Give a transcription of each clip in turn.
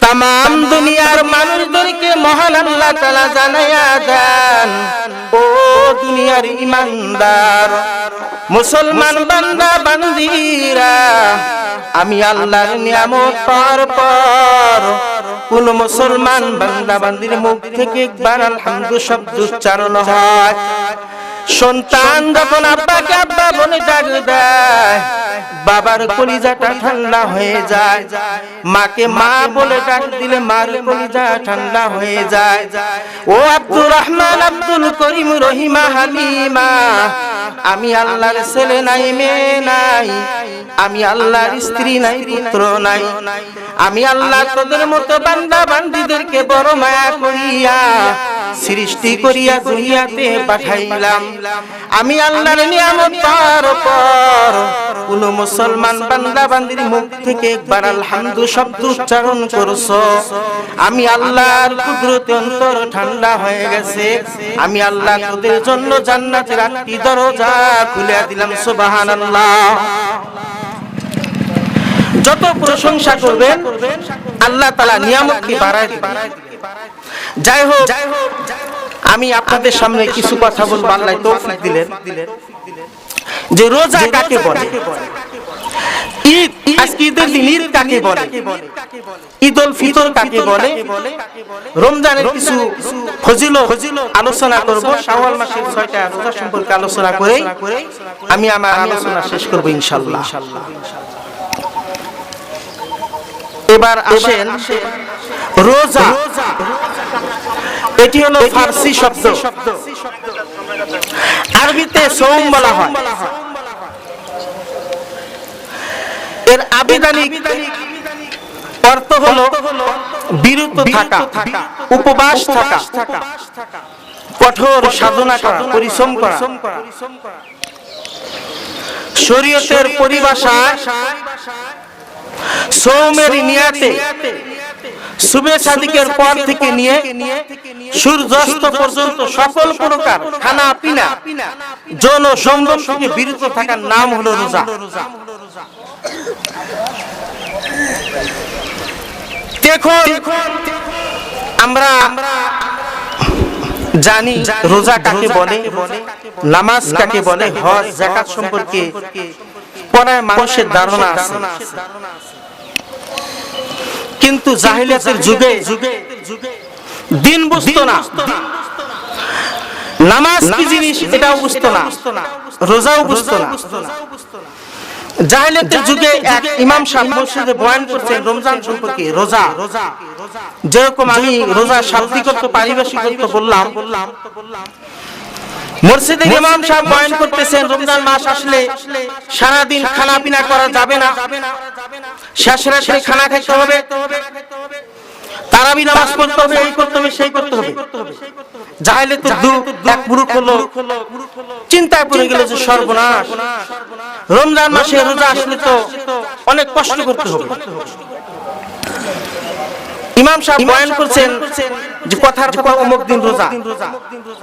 तमाम दुनियार মানুষদেরকে মহান আল্লাহ তাআলা জানায়া দেন, ও দুনিয়ার ঈমানদার মুসলমান বান্দা বান্দীরা, আমি আল্লাহর নিয়ামত পাওয়ার পর কোন মুসলমান বান্দা বান্দির মুখ থেকে একবার আলহামদু শব্দ উচ্চারণ হয়। সন্তান যখন আব্বাকে আব্বা বলে ডাক দেয়, বাবার কলিজাটা ঠান্ডা হয়ে যায়। মাকে মা বলে ডাক দিলে মার কলিজা ঠান্ডা হয়ে যায়। ও আব্দুর রহমান, আব্দুল করিম, রহিমা, হালিমা, আমি আল্লাহর ছেলে নাই, মেয়ে নাই, আমি আল্লাহর স্ত্রী নাই, পুত্র নাই, আমি আল্লাহ তোদের মতো বান্দা বান্দীদেরকে বড় মায়া করিয়া সৃষ্টি করিয়া দুনিয়াতে পাঠাইলাম। আমি আল্লাহর নিয়ামত পাওয়ার পর কোন মুসলমান বান্দা বান্দির মুখ থেকে একবার আলহামদু শব্দ উচ্চারণ করছো, আমি আল্লাহর কুদরতে অন্তর ঠান্ডা হয়ে গেছে। আমি আল্লাহ তোদের জন্য জান্নাতের 8টি দরজা খুলে দিলাম। সুবহানাল্লাহ। যত প্রশংসা করবেন আল্লাহ তাআলা নিয়ামতকে বাড়ায় দিবেন। যাই হোক, আমি আপনাদের সামনে কিছু কথা বলবো। আল্লাহ তৌফিক দিলেন যে রোজা কাকে বলে, ঈদ, আজকে ঈদের দিন ঈদ কাকে বলে, ঈদুল ফিতর কাকে বলে, রমজানের কিছু ফজিলত আলোচনা করব। শাওয়াল মাসের 6টা রোজা সম্পর্কে আলোচনা করে আমি আমার আলোচনা শেষ করব ইনশাআল্লাহ। এবার আসেন, রোজা এটি হলো ফারসি শব্দ, আরবিতে সওম বলা হয়। এর আবিধানিক অর্থ হলো বিরত থাকা, উপবাস থাকা, কঠোর সাধনা করা, পরিশ্রম করা। শরীয়তের পরিভাষায় সওমের নিয়াতে সুবে সাদিকের পর থেকে নিয়ে সূর্যাস্ত পর্যন্ত সকল প্রকার খানা পিনা, যৌন সম্ভোগ থেকে বিরত থাকার নাম হলো রোজা। দেখুন, আমরা জানি রোজা কাকে বলে, নামাজ কাকে বলে, হজ যাকাত সম্পর্কে পড়ায় মানুষের ধারণা আছে। কিন্তু জাহিলিয়াতের যুগে দিন বুঝতো না, নামাজ কি জিনিস এটাও বুঝতো না, রোজাও বুঝতো না। জাহিলিয়াতের যুগে এক ইমাম সাহেব মসজিদে বয়ান করতেন রমজান সম্পর্কে। রোজা যেরকম আমি রোজা শাব্দিকত্ব পারিভাষিকত্ব বললাম, মসজিদে ইমাম সাহেব বয়ান করতেছেন রমজান মাস আসলে সারাদিন খানা পিনা করা যাবে না, শেষ রাতে খানা খেতে হবে, তারাবি নামাজ পড়তে হবে, এই করতে হবে, সেই করতে হবে। জাহিলিয়াতের যুগ এক মূর্খ লোক চিন্তায় পড়ে গেল যে সর্বনাশ, রমজান মাসে রোজা আসলে তো অনেক কষ্ট করতে হবে। ইমাম সাহেব বয়ান করছেন যে কথার পর অমুক দিন রোজা,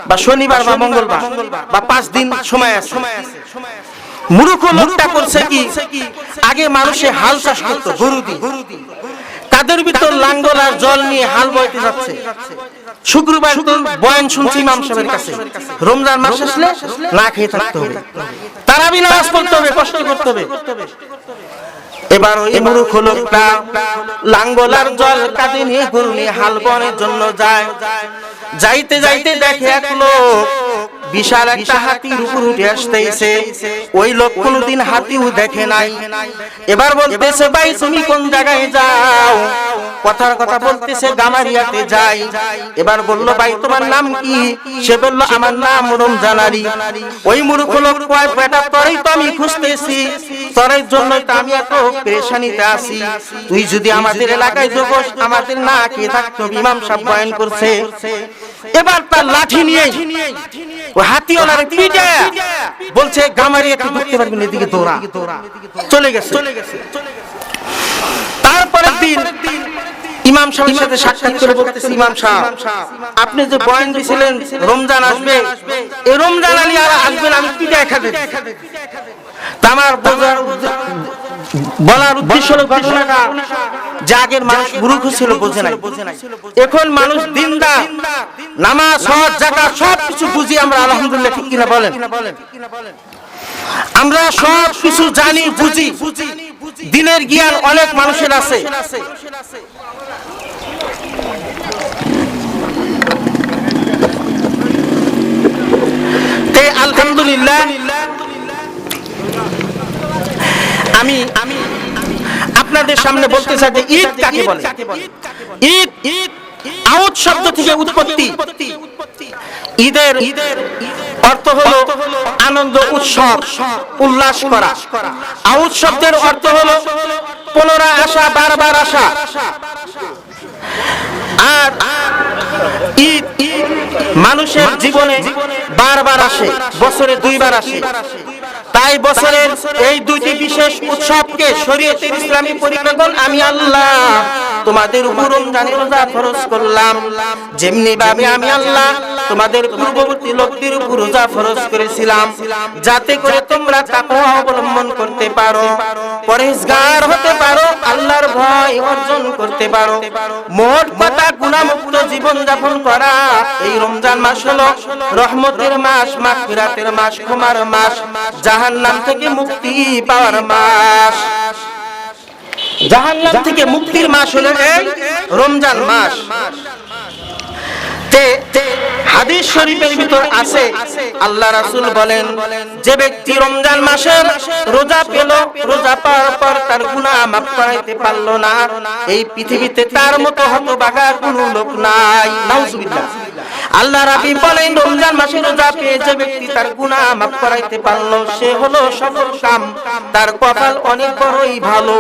বা শনিবার বা মঙ্গলবার বা 5 দিন সময় আছে। মূর্খ লোকটা করছে কি, আগে মানুষে হাল চাষ করতো গরু দিয়ে, তাদের ভিতর লাঙ্গল আর জল নিয়ে হাল বইতে যাচ্ছে। শুক্রবার তো বয়ান শুনছি ইমাম সাহেবের কাছে, রমজান মাস আসলে না খেয়ে থাকতে হবে, তারাবি নামাজ পড়তে হবে, কষ্ট করতে হবে। এবার ওই মূর্খ লোকটা লাঙ্গল আর জল কাঁধে নিয়ে গরু নিয়ে হাল বনের জন্য যায়। যাইতে যাইতে দেখে এক লোক বিশাল একটা হাতির উপর উঠে আসতেছে। ওই লোক কোনদিন হাতিও দেখে নাই। এবার বলতেছে, ভাই তুমি কোন জায়গায় যাও? কথার কথা বলতেছে, গামারিয়াতে যাই। এবার বলল, ভাই তোমার নাম কি? সে বলল, আমার নাম রমজান আলী। ওই মূর্খ লোক কয়, বেটা তোরই তো আমি খুঁজতেছি, তোরের জন্যই তো আমি এত পেরেশানিতে আছি। তুই যদি আমাদের এলাকায় যোগস, আমাদের না খেয়ে থাকতো। ইমাম সাহেব বয়ান করছে। এবার তার লাঠি নিয়ে ও হাতিওয়ালার পিঠে বলছে, গামারিয়াতে ঢুকতে পারবি না, এদিকে দৌড়া। চলে গেছে। তারপরের দিন ইমাম সাহেবের সাথে সাক্ষাৎ করে বলতেছে, ইমাম সাহেব আপনি যে বয়ান দিয়েছিলেন রমজান আসবে, এই রমজান আলী আর আসবেন, আমি পিঠে খাবে। আমার বলার উদ্দেশ্য হলো ঘটনাটা যে আগের মানুষ মূর্খ ছিল, বোঝে নাই। এখন মানুষ দিনদার, নামাজ হজ যাকাত সব কিছু বুঝি আমরা, আলহামদুলিল্লাহ, ঠিক কিনা বলেন? আমরা সব কিছু জানি বুঝি, দিনের জ্ঞান অনেক মানুষের আছে। আলহামদুলিল্লাহ, আমি আপনাদের সামনে বলতে চাই যে ঈদ কাকে বলে। ঈদ আউট শব্দ থেকে উৎপত্তি। ঈদের অর্থ হলো আনন্দ, উৎসব, উল্লাস করা। আউট শব্দের অর্থ হলো পুনরায় আসা, বারবার আসা। আর ঈদ মানুষের জীবনে বারবার আসে, বছরে দুইবার আসে। তাই বছরের এই দুইটি বিশেষ উৎসবকে শরীয়তের ইসলামী পরিকল্পনা আমি আল্লাহ তোমাদের উপর রমজানের রোজা ফরজ করলাম, যেমনি ভাবে আমি আল্লাহ তোমাদের পূর্ববর্তী লোকদের উপর রোজা ফরজ করেছিলাম, যাতে করে তোমরা তাকওয়া অবলম্বন করতে পারো, পরহেজগার হতে পারো, আল্লাহর ভয় অর্জন করতে পারো। মোট কথা গুনাহমুক্ত জীবন যাপন করা। এই রমজান মাস হলো রহমতের মাস, মাগফিরাতের মাস, ক্ষমার মাস, জাহান্নাম থেকে মুক্তি পাওয়ার মাস। জাহান্নাম থেকে মুক্তির মাস হলো এই রমজান মাস। হাদিস শরীফের ভিতর আছে, আল্লাহ রাসূল বলেন, যে ব্যক্তি রমজান মাসের রোজা পেল, রোজা পাওয়ার পর তার গুনাহ মাফ করাইতে পারলো না, এই পৃথিবীতে তার মতো হতভাগা কোনো লোক নাই। নাউজুবিল্লাহ। আল্লাহ রাব্বি বলেন, রমজান মাসে রোজা পেয়ে যে ব্যক্তি তার গুনাহ মাফ করাইতে পারলো, সে হলো সফল কাম, তার কপাল অনেক বড়ই ভালো,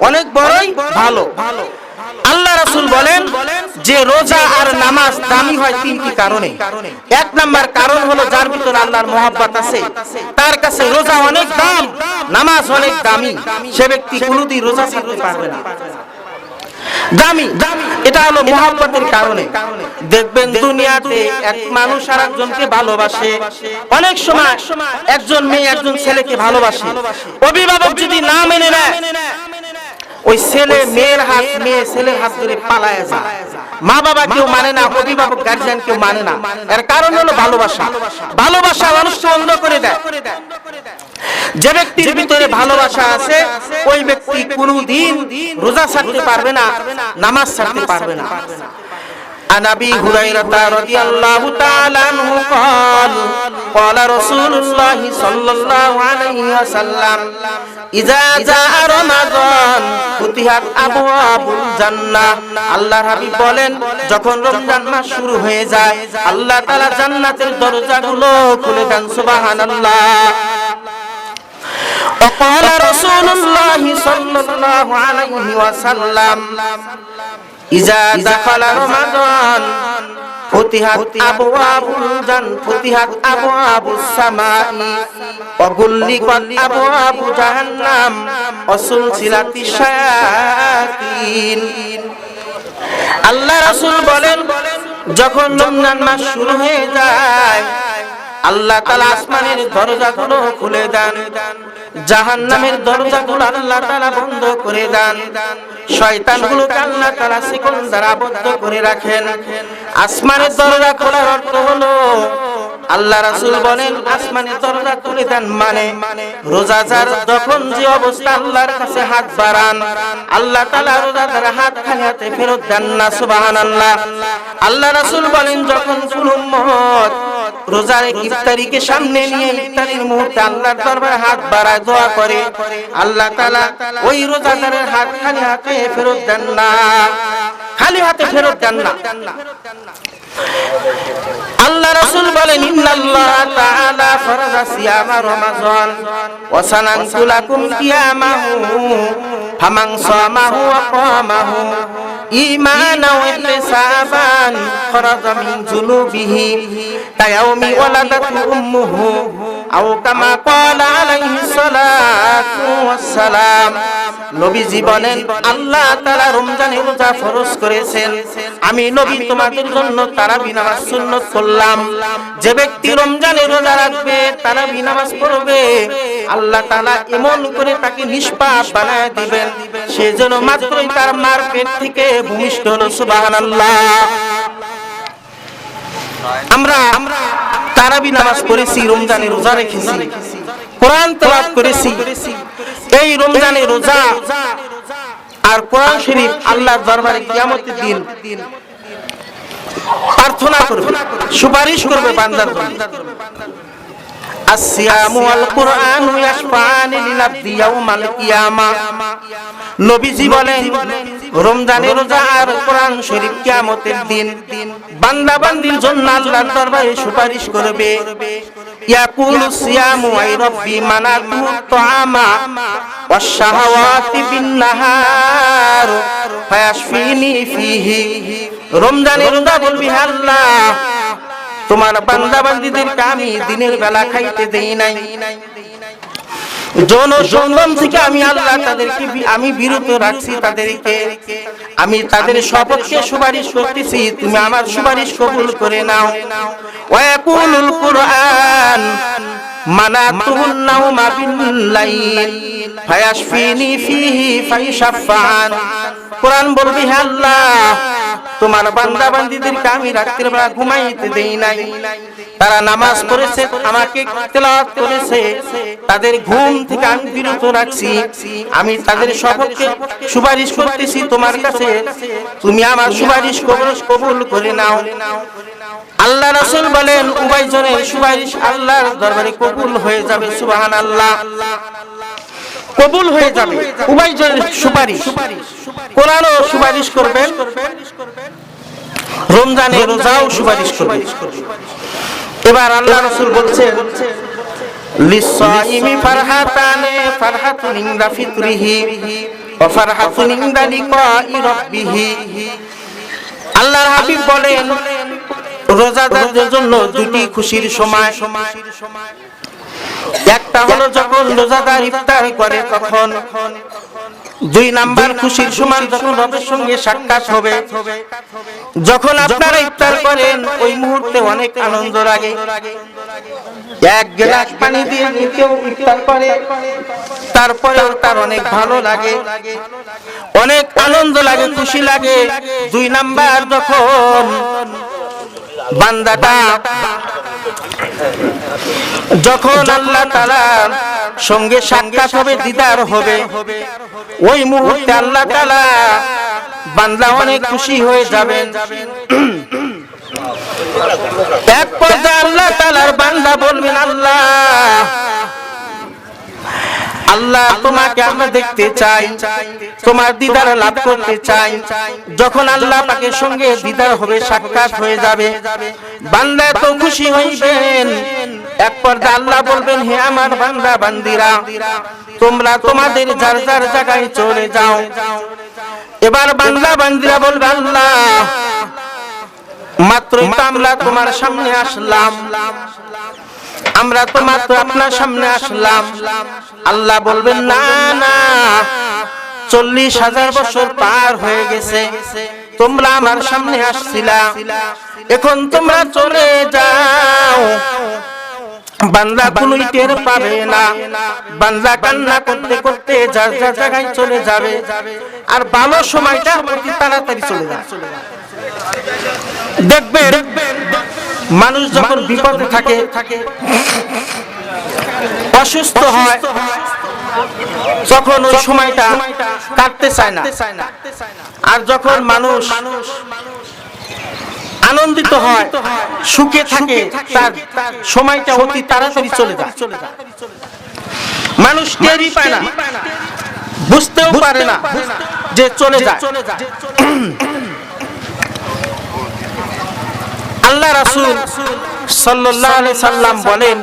অনেক বড়ই ভালো। আল্লাহ রাসূল বলেন যে রোজা আর নামাজ দামি হয় তিনটি কারণে। এক নাম্বার কারণ হলো যার ভিতরে আল্লাহর মহব্বত আছে, তার কাছে রোজা অনেক দাম, নামাজ অনেক দামি, সে ব্যক্তি কোনোদিন রোজা ছাড়তে পারবে না। দামি, এটা হলো মহব্বতের কারণে। দেখবেন দুনিয়াতে এক মানুষ আর একজনকে ভালোবাসে, অনেক সময় একজন মেয়ে একজন ছেলেকে ভালোবাসে, অভিভাবক যদি না মেনে নেয়, ওই ছেলে মেয়ের হাত, মেয়ে ছেলের হাত ধরে পালায় যায়। মা বাবা কেউ মানে না, অভিভাবক গার্জিয়ান কেউ মানে না। এর কারণ হলো ভালোবাসা। ভালোবাসা মানুষকে অন্ধ করে দেয়। যে ব্যক্তির ভিতরে ভালোবাসা আছে, ওই ব্যক্তি কোনদিন রোজা ছাড়তে পারবে না, নামাজ ছাড়তে পারবে না। عن أبي هريرة رضي الله تعالى عنه قال قال رسول الله صلى الله عليه وسلم إذا جاء رمضان فتحت أبواب الجنة। আল্লাহর হাবিব বলেন, যখন রমজান মাস শুরু হয়ে যায়, আল্লাহ তাআলা জান্নাতের দরজাগুলো খুলে দেন। সুবহানাল্লাহ। وقال رسول الله صلى الله عليه وسلم إذا دخل رمضان فتحت أبواب الجنة، فتحت أبواب السماء وغلقت أبواب جهنم وسلسلت الشياطين। আল্লাহ রাসূল বলেন, যখন রমজান মাস শুরু হয়ে যায়, আল্লাহ তাআলা আসমানের দরজাগুলো খুলে দেন, জাহান্নামের দরজাগুলো আল্লাহ তাআলা বন্ধ করে দেন, শয়তানগুলোকে আল্লাহ তাআলা শিকল দ্বারা আবদ্ধ করে রাখেন। আসমানের দরজা খোলার অর্থ হলো, আল্লাহ রাসূল বলেন, আসমানের দরজা খুলে দেন মানে রোজাদার যখন যে অবস্থা আল্লাহর কাছে হাত বাড়ান, আল্লাহ তাআলা রোজাদার হাত খালি হাতে ফেরত দেন না। সুবহানাল্লাহ। আল্লাহ রাসূল বলেন, যখন কোন উম্মত রোজার ইফতারিকে সামনে নিয়ে ইফতারির মুহূর্তে আল্লাহর দরবারে হাত বাড়ায় দোয়া করে, আল্লাহ তাআলা ওই রোজাদারের হাত খালি হাতে ফেরত দেন না, খালি হাতে ফেরত দেন না। আল্লাহ রাসূল বলেন, ইন্নাল্লাহ তাআলা ফারাযা সিয়ামা রমাযান ওয়া সানানতু লাকুম কিয়ামাহু ফামান সামাহু ওয়া কামাহু ঈমানা ওয়া ইহতিসাবান খরাজা মিন যুনুবিহি কায়াউমি ওয়ালাদাতু উম্মুহু আও কামা ক্বালা আলাইহিস সালাতু ওয়াস সালাম। নবীজি বলেন আল্লাহ তাআলা রমজানে রোজা ফরজ করেছেন, আমি নবী তোমাদের জন্য তারাবি নামাজ সুন্নাত করলাম। যে ব্যক্তি রমজানে রোজা রাখবে, তারাবি নামাজ পড়বে, আল্লাহ তাআলা এমন করে তাকে নিষ্পাপ বানায় দিবেন সে যেন মাত্রই তার মার পেট থেকে ভূমিষ্ঠ হলো। সুবহানাল্লাহ। আমরা তারাবি নামাজ পড়েছি, রমজানে রোজা রেখেছি, কোরআন তেলাওয়াত করেছি। এই রমজানে রোজা আর কোরআন শরীফ আল্লাহর দরবারে কিয়ামতের দিন প্রার্থনা করবে, সুপারিশ করবে বান্দার জন্য। আসসিয়ামু ওয়াল কুরআনু ইয়াশফাআনি লিল আবদি ইয়াউমাল কিয়ামা। নবীজি বলেন রমজানের রোজা আর কোরআন শরীফ কিয়ামতের দিন বান্দা বান্দির জন্য আল্লাহর দরবারে সুপারিশ করবে। ইয়াকুলু সিয়ামু আই রাব্বি মানাতু তাআমা ওয়াশ শাহাওয়াতি বিন নাহার ফায়াশফিনি ফিহি। রমজানের রোজা বলবি আল্লাহ তোমার বান্দা বান্দীদেরকে আমি দিনের বেলা খাইতে দেই নাই, যৌন সঙ্গম থেকে আমি আল্লাহ তাদেরকে আমি বিরত রাখছি, তাদেরকে আমি তাদের সপক্ষে সুপারিশ করতেছি, তুমি আমার সুপারিশ কবুল করে নাও। ওয়া ইয়াকুলুল কুরআন মানাতুন নাওমা বিল লাইল ফায়াশফিনি ফিহি ফায়াশফাআন। কোরআন বলবি হে আল্লাহ তোমার বান্দা বান্দীদেরকে আমি রাতের বেলা ঘুমাইতে দেই নাই, তারা নামাজ পড়েছে, আমাকে তেলাওয়াত করেছে, তাদের ঘুম থেকে আমি বিরত রাখছি, আমি তাদের সপক্ষে সুপারিশ করতেছি তোমার কাছে, তুমি আমার সুপারিশ কবুল করে নাও। আল্লাহ রাসূল বলেন উভয়জনের সুপারিশ আল্লাহর দরবারে কবুল হয়ে যাবে। সুবহানাল্লাহ। কবুল হয়ে যাবে উভয়জনের সুপারিশ। কোরআনও সুপারিশ করবেন, রমজানে রোজাও সুপারিশ করবে। এবার আল্লাহ রাসূল বলছেন লিসাইমি ফারহাতানে ফারহাতুন ইনদা ফিতরিহি ওয়া ফারহাতুন ইনদা লিকাই রাব্বিহি। আল্লাহর হাবিব বলেন রোজাদারদের জন্য দুটি খুশির সময়। একটা হলো যখন রোজাদার ইফতার করে তখন, দুই নাম্বার খুশির সময় যখন রবের সঙ্গে সাক্ষাৎ হবে। যখন আপনারা ইফতার করেন ওই মুহূর্তে অনেক আনন্দ লাগে, এক গ্লাস পানি দিয়ে কেউ ইফতার করে তারপরেও তার অনেক ভালো লাগে, অনেক আনন্দ লাগে, খুশি লাগে। দুই নাম্বার যখন বান্দাটা যখন আল্লাহ তাআলার সঙ্গে সাক্ষাৎ হবে, দিদার হবে, ওই মুহূর্তে আল্লাহ তাআলা বান্দা অনেক খুশি হয়ে যাবেন। এক পর্যায়ে আল্লাহ তাআলার বান্দা বলবেন আল্লাহ আল্লাহ তোমাকে আমরা দেখতে চাই, তোমার দিদার লাভ করতে চাই। যখন আল্লাহ পাকের সঙ্গে দিদার হবে, সাক্ষাৎ হয়ে যাবে, বান্দা এত খুশি হইবেন, এক পর্যায়ে আল্লাহ বলবেন হে আমার বান্দা বান্দিরা তোমরা তোমাদের যার যার জায়গায় চলে যাও। এবার বান্দা বান্দিরা বলবে আল্লাহ মাত্রই তো আমরা তোমার সামনে আসলাম, আমরা তো মাত্র আপনার সামনে আসলাম। আল্লাহ বলবেন না না 40,000 বছর পার হয়ে গেছে, তোমরা আমার সামনে আসছিলা, এখন তোমরা চলে যাও। বান্দা কোনই টের পাবে না, বান্দা কান্না করতে করতে যার যার জায়গায় চলে যাবে, আর ভালো সময়টা অতি তাড়াতাড়ি চলে যাবে। দেখবেন মানুষ যখন বিপদে থাকে, অসুস্থ হয়, তখন ওই সময়টা কাটতে চায় না, আর যখন মানুষ আনন্দিত হয়, সুখে থাকে, তার সময়টা অতি তাড়াতাড়ি চলে যায়। মানুষ টেরই পায় না, বুঝতেও পারে না যে চলে যায়। আল্লাহ রাসূল সাল্লাল্লাহু আলাইহি সাল্লাম বলেন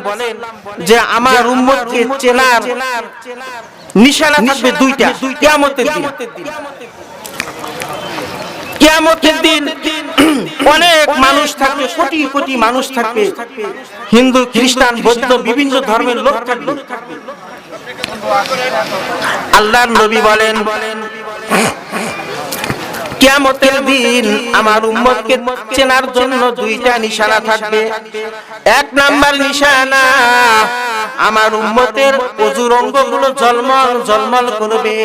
যে আমার উম্মতকে চেনার নিশানা থাকবে দুইটা কিয়ামতের দিন। কিয়ামতের দিন অনেক মানুষ থাকবে, কোটি কোটি মানুষ থাকবে, হিন্দু খ্রিস্টান বৌদ্ধ বিভিন্ন ধর্মের লোক থাকবে। আল্লাহর নবী বলেন কিয়ামতের দিন আমার উম্মতকে চেনার জন্য দুইটা নিশানা থাকবে। এক নাম্বার নিশানা, আমার উম্মতের ওযুর অঙ্গগুলো ঝলমল ঝলমল করবে।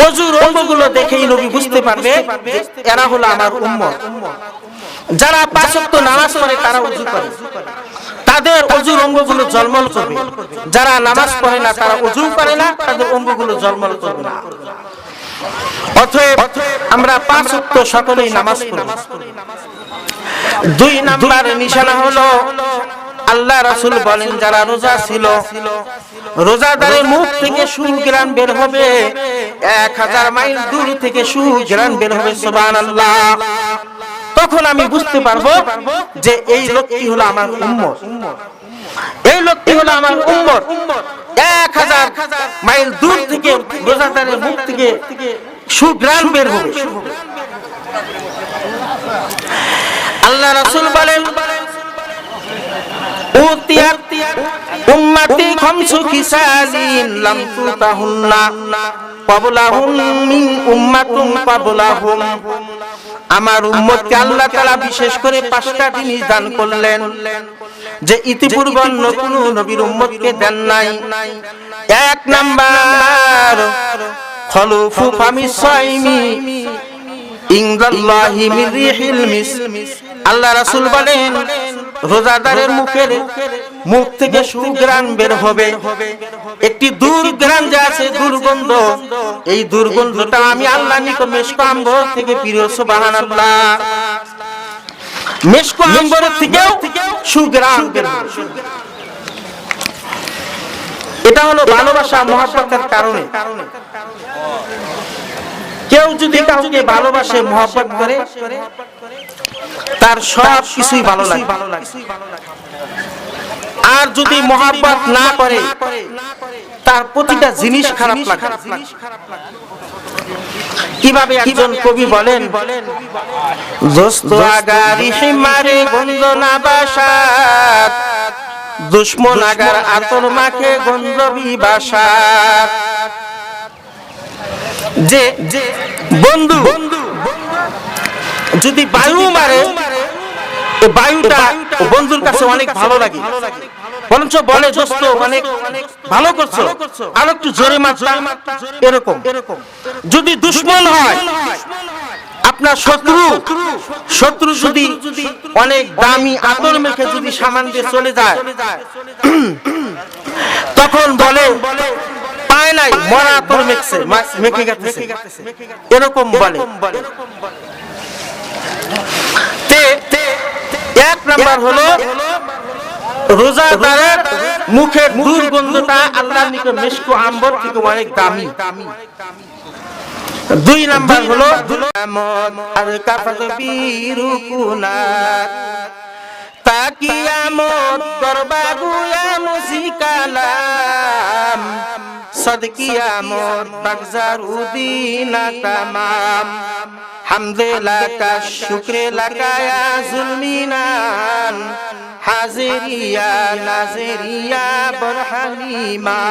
ওযুর অঙ্গগুলো দেখেই নবী বুঝতে পারবে এরা হলো আমার উম্মত। যারা পাঁচ ওয়াক্ত নামাজ পড়ে তারা ওযু করে, তাদের ওযুর অঙ্গগুলো ঝলমল করবে। যারা নামাজ পড়ে না, তারা ওযু করে না, তাদের অঙ্গগুলো ঝলমল করবে না। অতএব আমরা পাঁচ ওয়াক্ত সকলেই নামাজ পড়ি। দুই নাম্বার নিশানা হলো আল্লাহ রাসূল বলেন যারা রোজা ছিল, রোজাদারের মুখ থেকে সুঘ্রাণ বের হবে, 1000 মাইল দূর থেকে সুঘ্রাণ বের হবে। সুবহানাল্লাহ। তখন আমি বুঝতে পারবো যে এই লোকটি হলো আমার উম্মত, এই লোকটি হলো আমার উম্মত। 1000 মাইল দূর থেকে রোজাদারের মুখ থেকে সুঘ্রাণ বের হবে। আল্লাহ রাসূল বলেন উম্মতি খামসু খিসালিন লাম তুতাহুন্না ক্বাবলাহুম মিন উম্মাতুম ক্বাবলাহুম। আমার উম্মতকে আল্লাহ তাআলা বিশেষ করে 5টা জিনিস দান করলেন যে ইতিপূর্বে অন্য কোন নবীর উম্মতকে দেন নাই। এক নাম্বার খলুফু ফামিস সাইমি ইনদাল্লাহি মির রিহিল মিস। আল্লাহ রাসূল বলেন রোজাদারের মুখ থেকে সুঘ্রাণ বের হবে। একটি দুর্ঘ্রাণ যে আছে, দুর্গন্ধ, এই দুর্গন্ধটা আমি আল্লাহর নিকট মেশক আম্বর থেকে প্রিয়। সুবহানাল্লাহ। মেশক আম্বর থেকেও সুঘ্রাণ বের হবে। এটা হলো ভালোবাসা মহব্বতের কারণে। কেউ যদি কাউকে ভালোবাসে মহব্বত করে, তার সব কিছুই ভালো লাগে। আর যদি মহব্বত না করে, তার প্রতিটা জিনিস খারাপ লাগে। কিভাবে একজন কবি বলেন দোস্ত আগারি হিমারে গন্ধ না বাসাত, দুশমন আগার আতর মাখে গন্ধ বিবাসাত। যে বন্ধু যদি বায়ু মারে, বায়ুটা বন্ধুর কাছে অনেক ভালো লাগে, বরঞ্চ বলে দোস্ত অনেক ভালো করছো, আর একটু জোরে মারতাম, এরকম। যদি দুশমন হয়, আপনার শত্রু যদি অনেক দামি আতর মেখে যদি সামান দিয়ে চলে যায়, তখন বলে পায় নাই, মরা আতর মেখে গেছে, এরকম বলে। এক নাম্বার হলো রোজাদারের মুখের দুর্গন্ধটা আল্লাহর নিকট মিশক আম্বর থেকে অনেক দামি। দুই নাম্বার হলো আর কাফাত বিরুকুনাত তাকিয়ামত দরবাগুয়া মুসিকালাম সদকিয়ামত বাগজারুদিনা তামাম হামদে লাকা শুকরে লাকা ইয়া জুলমিনান হাজিরিয়া নাজিরিয়া বরহালিমা।